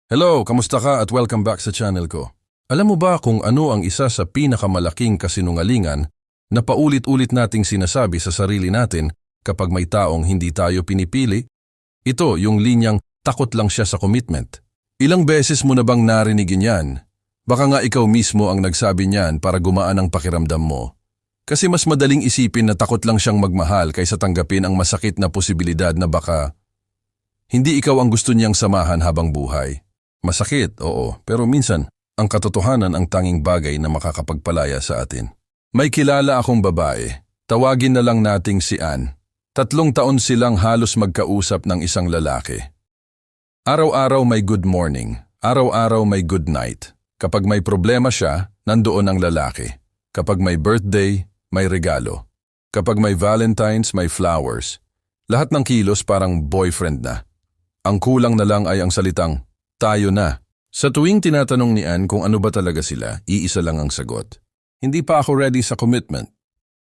Hello, kamusta ka at welcome back sa channel ko. Alam mo ba kung ano ang isa sa pinakamalaking kasinungalingan na paulit-ulit nating sinasabi sa sarili natin kapag may taong hindi tayo pinipili? Ito yung linyang takot lang siya sa commitment. Ilang beses mo na bang narinigin yan? Baka nga ikaw mismo ang nagsabi niyan para gumaan ang pakiramdam mo. Kasi mas madaling isipin na takot lang siyang magmahal kaysa tanggapin ang masakit na posibilidad na baka hindi ikaw ang gusto niyang samahan habang buhay. Masakit, oo, pero minsan, ang katotohanan ang tanging bagay na makakapagpalaya sa atin. May kilala akong babae, tawagin na lang nating si Ann. 3 taon silang halos magkausap ng isang lalaki. Araw-araw may good morning, araw-araw may good night. Kapag may problema siya, nandoon ang lalaki. Kapag may birthday, may regalo. Kapag may Valentine's, may flowers. Lahat ng kilos parang boyfriend na. Ang kulang na lang ay ang salitang, tayo na. Sa tuwing tinatanong ni Ann kung ano ba talaga sila, iisa lang ang sagot. Hindi pa ako ready sa commitment.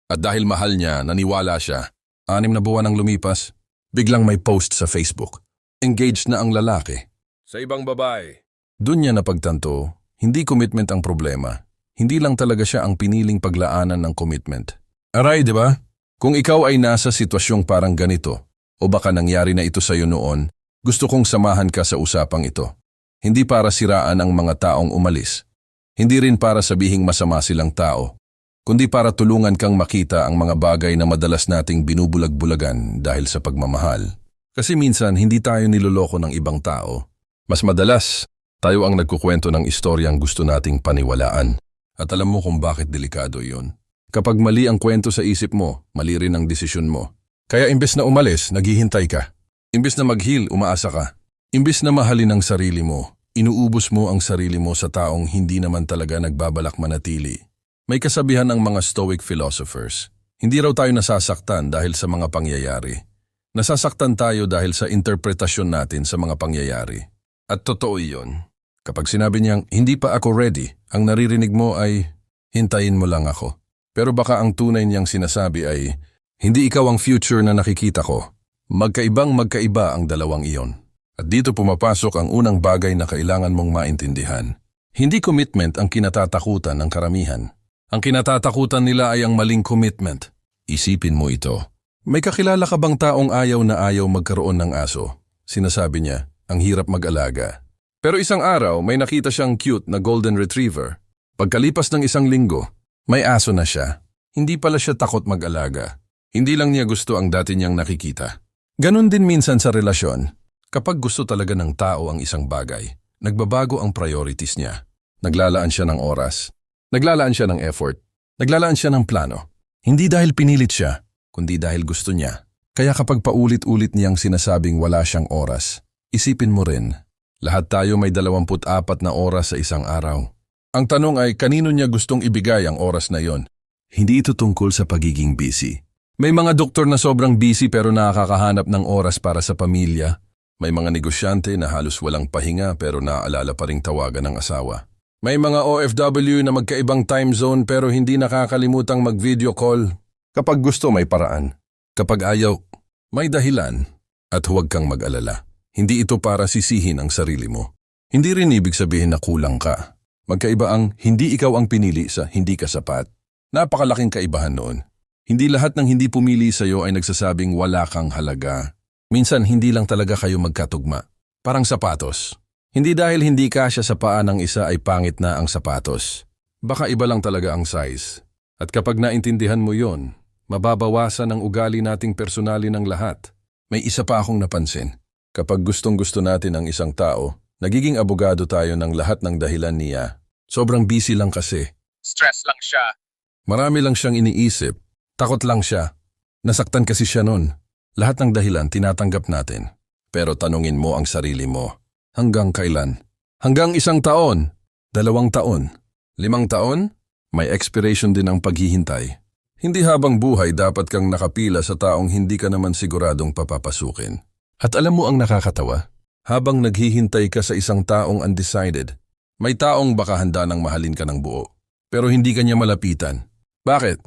At dahil mahal niya, naniwala siya. 6 na buwan ang lumipas, biglang may post sa Facebook. Engaged na ang lalaki. Sa ibang babae. Doon niya napagtanto, hindi commitment ang problema. Hindi lang talaga siya ang piniling paglaanan ng commitment. Aray, di ba? Kung ikaw ay nasa sitwasyong parang ganito, o baka nangyari na ito sa'yo noon, gusto kong samahan ka sa usapang ito. Hindi para siraan ang mga taong umalis. Hindi rin para sabihing masama silang tao. Kundi para tulungan kang makita ang mga bagay na madalas nating binubulag-bulagan dahil sa pagmamahal. Kasi minsan hindi tayo niloloko ng ibang tao. Mas madalas, tayo ang nagkukwento ng istoryang gusto nating paniwalaan. At alam mo kung bakit delikado iyon. Kapag mali ang kwento sa isip mo, mali rin ang desisyon mo. Kaya imbes na umalis, naghihintay ka. Imbes na mag-heal, umaasa ka. Imbes na mahalin ang sarili mo, inuubos mo ang sarili mo sa taong hindi naman talaga nagbabalak manatili. May kasabihan ng mga Stoic philosophers. Hindi raw tayo nasasaktan dahil sa mga pangyayari. Nasasaktan tayo dahil sa interpretasyon natin sa mga pangyayari. At totoo iyon. Kapag sinabi niyang, hindi pa ako ready, ang naririnig mo ay, hintayin mo lang ako. Pero baka ang tunay niyang sinasabi ay, hindi ikaw ang future na nakikita ko. Magkaiba ang dalawang iyon. At dito pumapasok ang unang bagay na kailangan mong maintindihan. Hindi commitment ang kinatatakutan ng karamihan. Ang kinatatakutan nila ay ang maling commitment. Isipin mo ito. May kakilala ka bang taong ayaw na ayaw magkaroon ng aso? Sinasabi niya, ang hirap mag-alaga. Pero isang araw, may nakita siyang cute na golden retriever. Pagkalipas ng 1 linggo, may aso na siya. Hindi pala siya takot mag-alaga. Hindi lang niya gusto ang dati niyang nakikita. Ganon din minsan sa relasyon. Kapag gusto talaga ng tao ang isang bagay, nagbabago ang priorities niya. Naglalaan siya ng oras. Naglalaan siya ng effort. Naglalaan siya ng plano. Hindi dahil pinilit siya, kundi dahil gusto niya. Kaya kapag paulit-ulit niyang sinasabing wala siyang oras, isipin mo rin, lahat tayo may 24 na oras sa isang araw. Ang tanong ay kanino niya gustong ibigay ang oras na yon? Hindi ito tungkol sa pagiging busy. May mga doktor na sobrang busy pero nakakahanap ng oras para sa pamilya. May mga negosyante na halos walang pahinga pero naaalala pa ring tawagan ng asawa. May mga OFW na magkaibang time zone pero hindi nakakalimutang mag-video call. Kapag gusto may paraan. Kapag ayaw, may dahilan. At huwag kang mag-alala. Hindi ito para sisihin ang sarili mo. Hindi rin ibig sabihin na kulang ka. Magkaiba ang hindi ikaw ang pinili sa hindi ka sapat. Napakalaking kaibahan noon. Hindi lahat ng hindi pumili sa iyo ay nagsasabing wala kang halaga. Minsan hindi lang talaga kayo magkatugma. Parang sapatos. Hindi dahil hindi kasya sa paa ng isa ay pangit na ang sapatos. Baka iba lang talaga ang size. At kapag naintindihan mo yon, mababawasan ang ugali nating personali ng lahat. May isa pa akong napansin. Kapag gustong-gusto natin ang isang tao, nagiging abogado tayo ng lahat ng dahilan niya. Sobrang busy lang kasi. Stress lang siya. Marami lang siyang iniisip. Takot lang siya. Nasaktan kasi siya nun. Lahat ng dahilan tinatanggap natin. Pero tanungin mo ang sarili mo. Hanggang kailan? Hanggang 1 taon? 2 taon? 5 taon? May expiration din ang paghihintay. Hindi habang buhay dapat kang nakapila sa taong hindi ka naman siguradong papapasukin. At alam mo ang nakakatawa? Habang naghihintay ka sa isang taong undecided, may taong baka handa nang mahalin ka ng buo. Pero hindi ka niya malapitan. Bakit?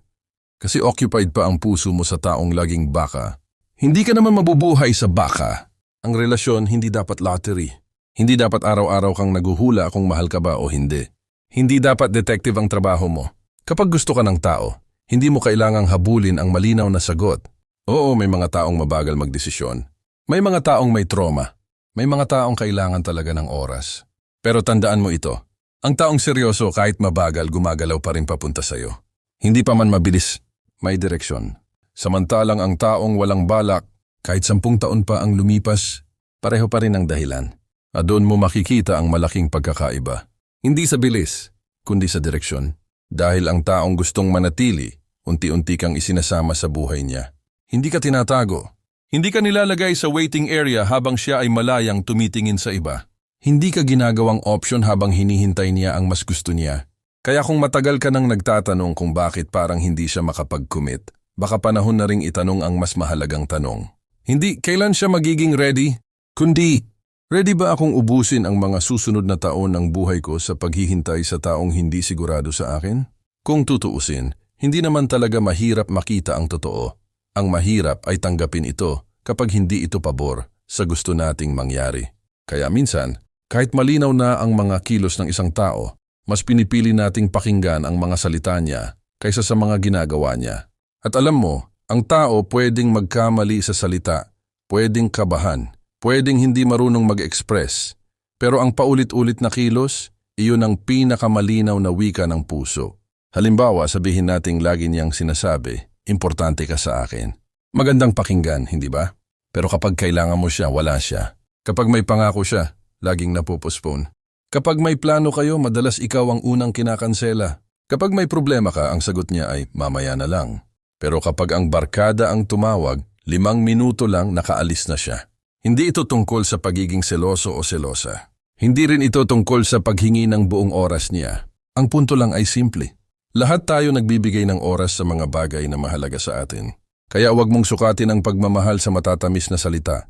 Kasi occupied pa ang puso mo sa taong laging baka. Hindi ka naman mabubuhay sa baka. Ang relasyon hindi dapat lottery. Hindi dapat araw-araw kang naguhula kung mahal ka ba o hindi. Hindi dapat detective ang trabaho mo. Kapag gusto ka ng tao, hindi mo kailangang habulin ang malinaw na sagot. Oo, may mga taong mabagal magdesisyon. May mga taong may trauma. May mga taong kailangan talaga ng oras. Pero tandaan mo ito, ang taong seryoso kahit mabagal gumagalaw pa rin papunta sa'yo. Hindi pa man mabilis, may direksyon. Samantalang ang taong walang balak, kahit 10 taon pa ang lumipas, pareho pa rin ang dahilan. At doon mo makikita ang malaking pagkakaiba. Hindi sa bilis, kundi sa direksyon. Dahil ang taong gustong manatili, unti-unti kang isinasama sa buhay niya. Hindi ka tinatago. Hindi ka nilalagay sa waiting area habang siya ay malayang tumitingin sa iba. Hindi ka ginagawang option habang hinihintay niya ang mas gusto niya. Kaya kung matagal ka nang nagtatanong kung bakit parang hindi siya makapag-commit, baka panahon na ring itanong ang mas mahalagang tanong. Hindi kailan siya magiging ready, kundi ready ba akong ubusin ang mga susunod na taon ng buhay ko sa paghihintay sa taong hindi sigurado sa akin? Kung tutuusin, hindi naman talaga mahirap makita ang totoo. Ang mahirap ay tanggapin ito kapag hindi ito pabor sa gusto nating mangyari. Kaya minsan, kahit malinaw na ang mga kilos ng isang tao, mas pinipili nating pakinggan ang mga salita niya kaysa sa mga ginagawa niya. At alam mo, ang tao pwedeng magkamali sa salita, pwedeng kabahan, pwedeng hindi marunong mag-express, pero ang paulit-ulit na kilos, iyon ang pinakamalinaw na wika ng puso. Halimbawa, sabihin nating lagi niyang sinasabi, importante ka sa akin. Magandang pakinggan, hindi ba? Pero kapag kailangan mo siya, wala siya. Kapag may pangako siya, laging napopospone. Kapag may plano kayo, madalas ikaw ang unang kinakansela. Kapag may problema ka, ang sagot niya ay mamaya na lang. Pero kapag ang barkada ang tumawag, 5 minuto lang nakaalis na siya. Hindi ito tungkol sa pagiging seloso o selosa. Hindi rin ito tungkol sa paghingi ng buong oras niya. Ang punto lang ay simple. Lahat tayo nagbibigay ng oras sa mga bagay na mahalaga sa atin. Kaya huwag mong sukatin ang pagmamahal sa matatamis na salita.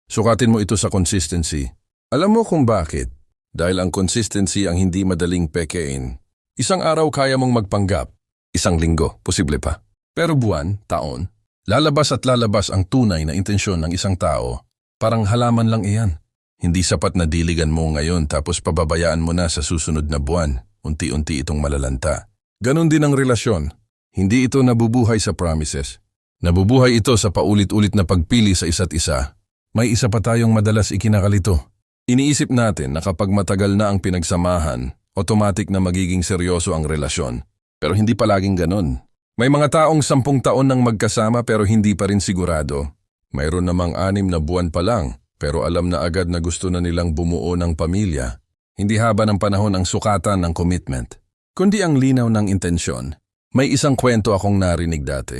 Sukatin mo ito sa consistency. Alam mo kung bakit? Dahil ang consistency ang hindi madaling pekein. Isang araw kaya mong magpanggap. Isang linggo, posible pa. Pero buwan, taon, lalabas at lalabas ang tunay na intensyon ng isang tao. Parang halaman lang iyan. Hindi sapat na diligan mo ngayon tapos pababayaan mo na sa susunod na buwan. Unti-unti itong malalanta. Ganon din ang relasyon. Hindi ito nabubuhay sa promises. Nabubuhay ito sa paulit-ulit na pagpili sa isa't isa. May isa pa tayong madalas ikinakalito. Iniisip natin na kapag matagal na ang pinagsamahan, automatic na magiging seryoso ang relasyon. Pero hindi palaging ganon. May mga taong 10 taon nang magkasama pero hindi pa rin sigurado. Mayroon namang 6 na buwan pa lang, pero alam na agad na gusto na nilang bumuo ng pamilya. Hindi haba ng panahon ang sukatan ng commitment, kundi ang linaw ng intensyon. May isang kwento akong narinig dati.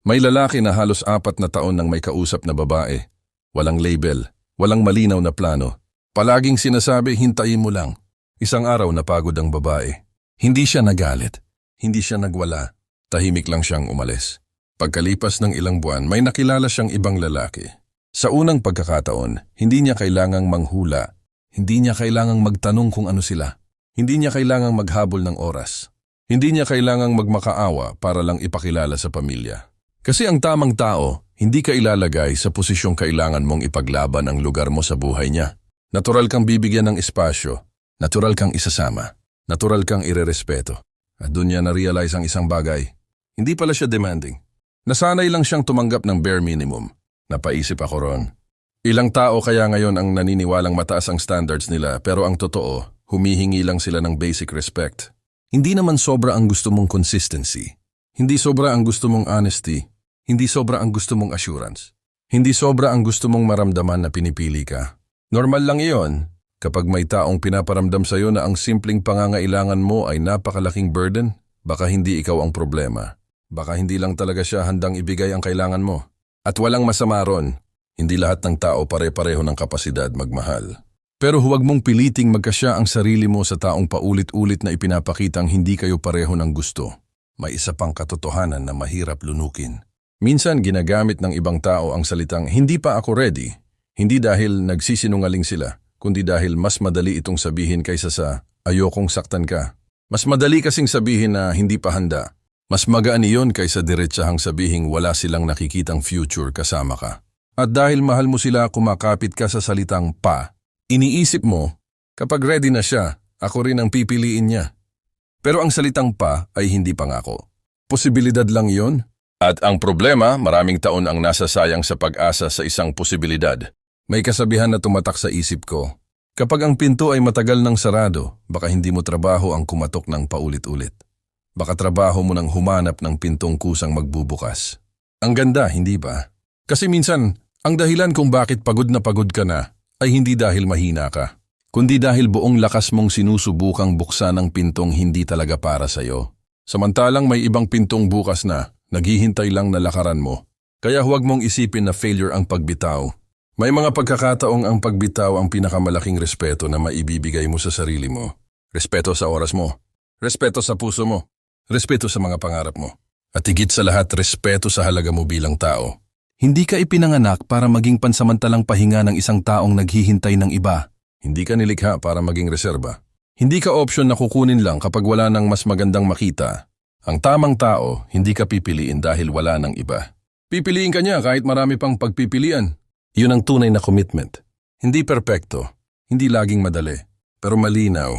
May lalaki na halos 4 na taon nang may kausap na babae. Walang label, walang malinaw na plano. Palaging sinasabi, hintayin mo lang. Isang araw napagod ang babae. Hindi siya nagalit, hindi siya nagwala. Tahimik lang siyang umalis. Pagkalipas ng ilang buwan, may nakilala siyang ibang lalaki. Sa unang pagkakataon, hindi niya kailangang manghula. Hindi niya kailangang magtanong kung ano sila. Hindi niya kailangang maghabol ng oras. Hindi niya kailangang magmakaawa para lang ipakilala sa pamilya. Kasi ang tamang tao, hindi ka ilalagay sa posisyong kailangan mong ipaglaban ang lugar mo sa buhay niya. Natural kang bibigyan ng espasyo. Natural kang isasama. Natural kang irerespeto. At doon niya na-realize ang isang bagay. Hindi pala siya demanding. Nasanay lang siyang tumanggap ng bare minimum. Napaisip ako ron. Ilang tao kaya ngayon ang naniniwalang mataas ang standards nila pero ang totoo, humihingi lang sila ng basic respect. Hindi naman sobra ang gusto mong consistency. Hindi sobra ang gusto mong honesty. Hindi sobra ang gusto mong assurance. Hindi sobra ang gusto mong maramdaman na pinipili ka. Normal lang iyon kapag may taong pinaparamdam sa'yo na ang simpleng pangangailangan mo ay napakalaking burden, baka hindi ikaw ang problema. Baka hindi lang talaga siya handang ibigay ang kailangan mo. At walang masama ron, hindi lahat ng tao pare-pareho ng kapasidad magmahal. Pero huwag mong piliting magkasya ang sarili mo sa taong paulit-ulit na ipinapakitang hindi kayo pareho ng gusto. May isa pang katotohanan na mahirap lunukin. Minsan ginagamit ng ibang tao ang salitang hindi pa ako ready, hindi dahil nagsisinungaling sila, kundi dahil mas madali itong sabihin kaysa sa ayokong saktan ka. Mas madali kasing sabihin na hindi pa handa. Mas magaan iyon kaysa diretsahang sabihing wala silang nakikitang future kasama ka. At dahil mahal mo sila, kumakapit ka sa salitang pa. Iniisip mo, kapag ready na siya, ako rin ang pipiliin niya. Pero ang salitang pa ay hindi pangako. Posibilidad lang yon. At ang problema, maraming taon ang nasasayang sa pag-asa sa isang posibilidad. May kasabihan na tumatak sa isip ko. Kapag ang pinto ay matagal nang sarado, baka hindi mo trabaho ang kumatok ng paulit-ulit. Baka trabaho mo nang humanap ng pintong kusang magbubukas. Ang ganda, hindi ba? Kasi minsan, ang dahilan kung bakit pagod na pagod ka na ay hindi dahil mahina ka, kundi dahil buong lakas mong sinusubukang buksan ang pintong hindi talaga para sa'yo. Samantalang may ibang pintong bukas na, naghihintay lang na lakaran mo. Kaya huwag mong isipin na failure ang pagbitaw. May mga pagkakataong ang pagbitaw ang pinakamalaking respeto na maibibigay mo sa sarili mo. Respeto sa oras mo. Respeto sa puso mo. Respeto sa mga pangarap mo. At higit sa lahat, respeto sa halaga mo bilang tao. Hindi ka ipinanganak para maging pansamantalang pahinga ng isang taong naghihintay ng iba. Hindi ka nilikha para maging reserba. Hindi ka option na kukunin lang kapag wala nang mas magandang makita. Ang tamang tao, hindi ka pipiliin dahil wala nang iba. Pipiliin ka niya kahit marami pang pagpipilian. Yun ang tunay na commitment. Hindi perpekto, hindi laging madali, pero malinaw.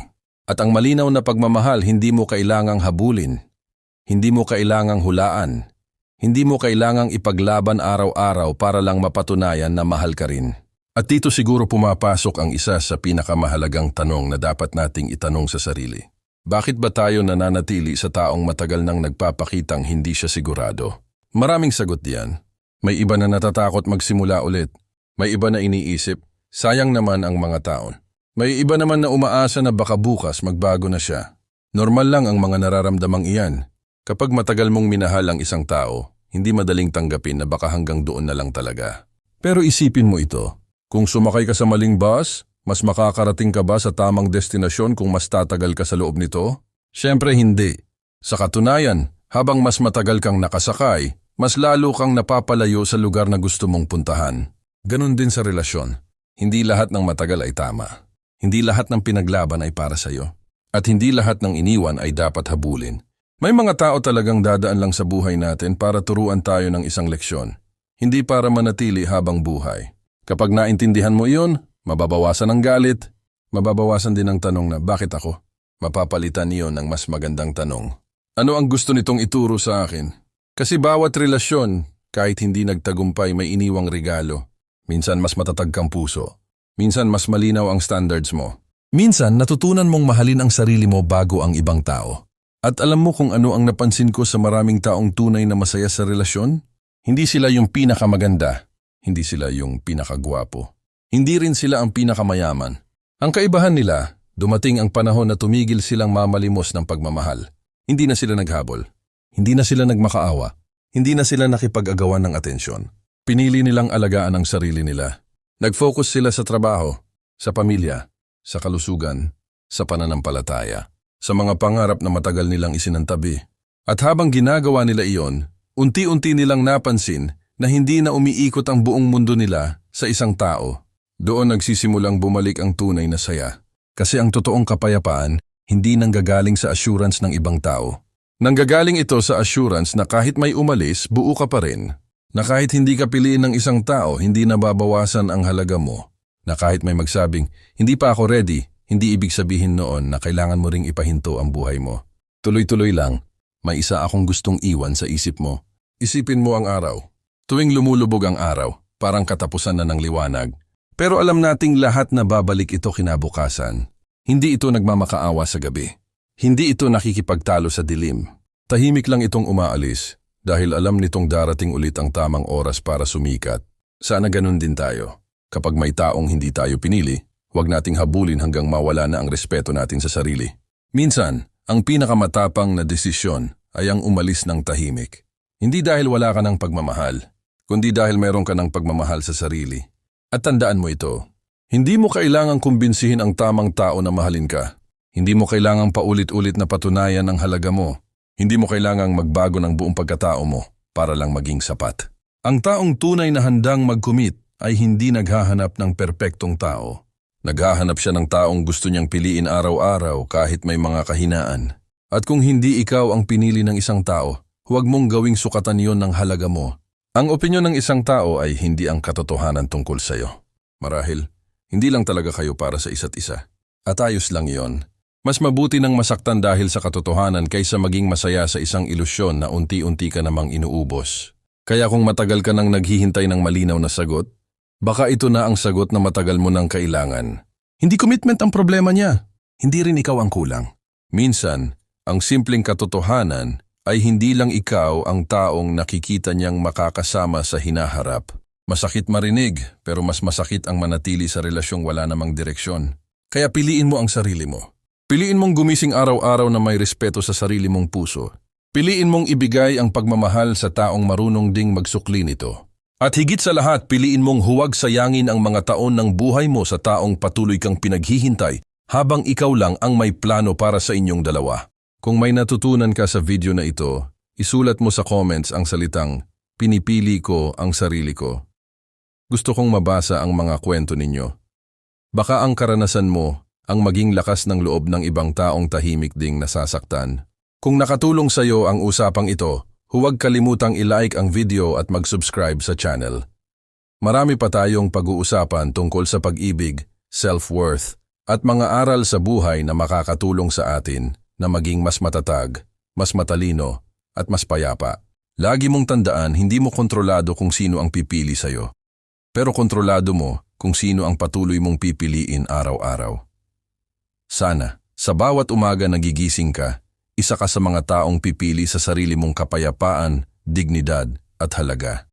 At ang malinaw na pagmamahal, hindi mo kailangang habulin. Hindi mo kailangang hulaan. Hindi mo kailangang ipaglaban araw-araw para lang mapatunayan na mahal ka rin. At dito siguro pumapasok ang isa sa pinakamahalagang tanong na dapat nating itanong sa sarili. Bakit ba tayo nananatili sa taong matagal nang nagpapakitang hindi siya sigurado? Maraming sagot diyan. May iba na natatakot magsimula ulit. May iba na iniisip, sayang naman ang mga taon. May iba naman na umaasa na baka bukas magbago na siya. Normal lang ang mga nararamdamang iyan. Kapag matagal mong minahal ang isang tao, hindi madaling tanggapin na baka hanggang doon na lang talaga. Pero isipin mo ito. Kung sumakay ka sa maling bus, mas makakarating ka ba sa tamang destinasyon kung mas tatagal ka sa loob nito? Siyempre hindi. Sa katunayan, habang mas matagal kang nakasakay, mas lalo kang napapalayo sa lugar na gusto mong puntahan. Ganon din sa relasyon. Hindi lahat ng matagal ay tama. Hindi lahat ng pinaglaban ay para sa'yo. At hindi lahat ng iniwan ay dapat habulin. May mga tao talagang dadaan lang sa buhay natin para turuan tayo ng isang leksyon. Hindi para manatili habang buhay. Kapag naintindihan mo iyon, mababawasan ang galit, mababawasan din ang tanong na bakit ako? Mapapalitan iyon ng mas magandang tanong. Ano ang gusto nitong ituro sa akin? Kasi bawat relasyon, kahit hindi nagtagumpay, may iniwang regalo. Minsan mas matatag kang puso. Minsan mas malinaw ang standards mo. Minsan natutunan mong mahalin ang sarili mo bago ang ibang tao. At alam mo kung ano ang napansin ko sa maraming taong tunay na masaya sa relasyon? Hindi sila yung pinakamaganda. Hindi sila yung pinakagwapo. Hindi rin sila ang pinakamayaman. Ang kaibahan nila, dumating ang panahon na tumigil silang mamalimos ng pagmamahal. Hindi na sila naghabol. Hindi na sila nagmakaawa. Hindi na sila nakipag-agawan ng atensyon. Pinili nilang alagaan ang sarili nila. Nag-focus sila sa trabaho, sa pamilya, sa kalusugan, sa pananampalataya, sa mga pangarap na matagal nilang isinantabi. At habang ginagawa nila iyon, unti-unti nilang napansin na hindi na umiikot ang buong mundo nila sa isang tao. Doon nagsisimulang bumalik ang tunay na saya. Kasi ang totoong kapayapaan, hindi nanggagaling sa assurance ng ibang tao. Nanggagaling ito sa assurance na kahit may umalis, buo ka pa rin. Na kahit hindi ka piliin ng isang tao, hindi nababawasan ang halaga mo. Na kahit may magsabing, hindi pa ako ready, hindi ibig sabihin noon na kailangan mo ring ipahinto ang buhay mo. Tuloy-tuloy lang, may isa akong gustong iwan sa isip mo. Isipin mo ang araw. Tuwing lumulubog ang araw, parang katapusan na ng liwanag. Pero alam nating lahat na babalik ito kinabukasan. Hindi ito nagmamakaawa sa gabi. Hindi ito nakikipagtalo sa dilim. Tahimik lang itong umaalis dahil alam nitong darating ulit ang tamang oras para sumikat. Sana ganun din tayo. Kapag may taong hindi tayo pinili, huwag nating habulin hanggang mawala na ang respeto natin sa sarili. Minsan, ang pinakamatapang na desisyon ay ang umalis ng tahimik. Hindi dahil wala ka ng pagmamahal, kundi dahil meron ka ng pagmamahal sa sarili. At tandaan mo ito, hindi mo kailangang kumbinsihin ang tamang tao na mahalin ka. Hindi mo kailangang paulit-ulit na patunayan ang halaga mo. Hindi mo kailangang magbago ng buong pagkatao mo para lang maging sapat. Ang taong tunay na handang mag-commit ay hindi naghahanap ng perpektong tao. Naghahanap siya ng taong gusto niyang piliin araw-araw kahit may mga kahinaan. At kung hindi ikaw ang pinili ng isang tao, huwag mong gawing sukatan yon ng halaga mo. Ang opinyon ng isang tao ay hindi ang katotohanan tungkol sa iyo. Marahil, Hindi lang talaga kayo para sa isa't isa. At ayos lang yon. Mas mabuti nang masaktan dahil sa katotohanan kaysa maging masaya sa isang ilusyon na unti-unti ka namang inuubos. Kaya kung matagal ka nang naghihintay ng malinaw na sagot, baka ito na ang sagot na matagal mo nang kailangan. Hindi commitment ang problema niya. Hindi rin ikaw ang kulang. Minsan, ang simpleng katotohanan ay hindi lang ikaw ang taong nakikita niyang makakasama sa hinaharap. Masakit marinig, pero mas masakit ang manatili sa relasyong wala namang direksyon. Kaya piliin mo ang sarili mo. Piliin mong gumising araw-araw na may respeto sa sarili mong puso. Piliin mong ibigay ang pagmamahal sa taong marunong ding magsukli nito. At higit sa lahat, piliin mong huwag sayangin ang mga taon ng buhay mo sa taong patuloy kang pinaghihintay habang ikaw lang ang may plano para sa inyong dalawa. Kung may natutunan ka sa video na ito, isulat mo sa comments ang salitang, "Pinipili ko ang sarili ko." Gusto kong mabasa ang mga kwento ninyo. Baka ang karanasan mo ang maging lakas ng loob ng ibang taong tahimik ding nasasaktan. Kung nakatulong sa iyo ang usapang ito, huwag kalimutang i-like ang video at mag-subscribe sa channel. Marami pa tayong pag-uusapan tungkol sa pag-ibig, self-worth, at mga aral sa buhay na makakatulong sa atin na maging mas matatag, mas matalino, at mas payapa. Lagi mong tandaan, hindi mo kontrolado kung sino ang pipili sa iyo. Pero kontrolado mo kung sino ang patuloy mong pipiliin araw-araw. Sana, sa bawat umaga nagigising ka, isa ka sa mga taong pipili sa sarili mong kapayapaan, dignidad at halaga.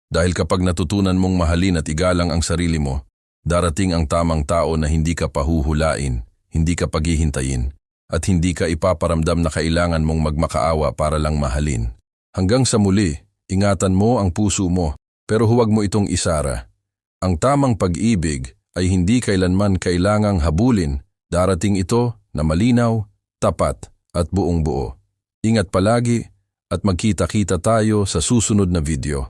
Dahil kapag natutunan mong mahalin at igalang ang sarili mo, darating ang tamang tao na hindi ka pahuhulain, hindi ka paghihintayin, at hindi ka ipaparamdam na kailangan mong magmakaawa para lang mahalin. Hanggang sa muli, ingatan mo ang puso mo, pero huwag mo itong isara. Ang tamang pag-ibig ay hindi kailanman kailangang habulin. Darating ito na malinaw, tapat at buong buo. Ingat palagi at magkita-kita tayo sa susunod na video.